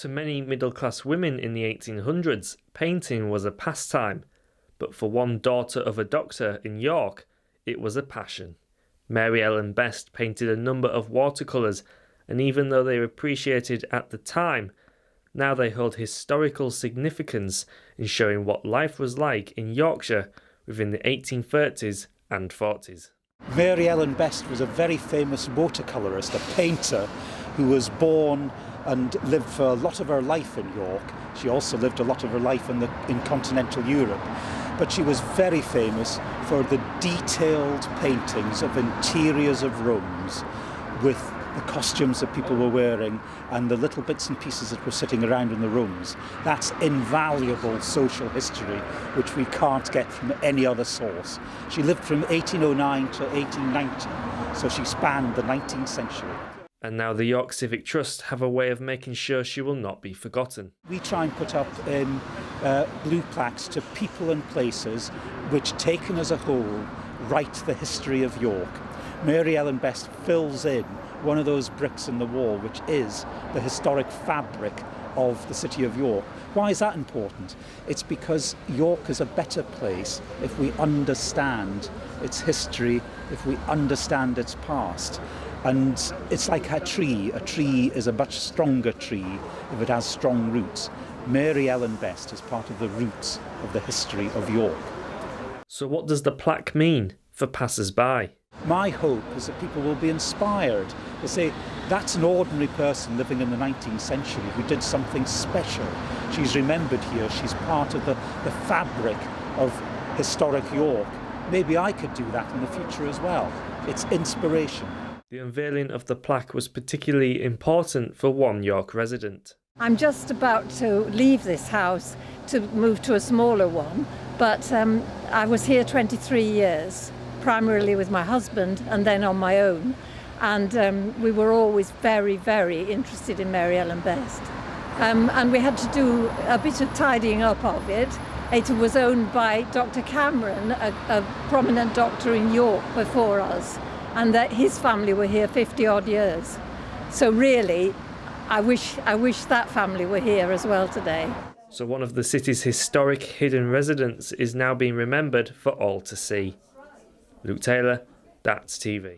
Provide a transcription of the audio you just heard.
To many middle-class women in the 1800s, painting was a pastime, but for one daughter of a doctor in York, it was a passion. Mary Ellen Best painted a number of watercolours, and even though they were appreciated at the time, now they hold historical significance in showing what life was like in Yorkshire within the 1830s and 40s. Mary Ellen Best was a very famous watercolourist, a painter who was born and lived for a lot of her life in York. She also lived a lot of her life in continental Europe. But she was very famous for the detailed paintings of interiors of rooms with the costumes that people were wearing and the little bits and pieces that were sitting around in the rooms. That's invaluable social history which we can't get from any other source. She lived from 1809 to 1890, so she spanned the 19th century. And now the York Civic Trust have a way of making sure she will not be forgotten. We try and put up blue plaques to people and places which, taken as a whole, write the history of York. Mary Ellen Best fills in one of those bricks in the wall, which is the historic fabric of the city of York. Why is that important? It's because York is a better place if we understand its history, if we understand its past. And it's like a tree. A tree is a much stronger tree if it has strong roots. Mary Ellen Best is part of the roots of the history of York. So what does the plaque mean for passers-by? My hope is that people will be inspired. They'll say, that's an ordinary person living in the 19th century who did something special. She's remembered here. She's part of the fabric of historic York. Maybe I could do that in the future as well. It's inspiration. The unveiling of the plaque was particularly important for one York resident. I'm just about to leave this house to move to a smaller one, but I was here 23 years, primarily with my husband and then on my own. And we were always very, very interested in Mary Ellen Best. And we had to do a bit of tidying up of it. It was owned by Dr. Cameron, a prominent doctor in York before us, and that his family were here 50-odd years. So really, I wish that family were here as well today. So one of the city's historic hidden residents is now being remembered for all to see. Luke Taylor, That's TV.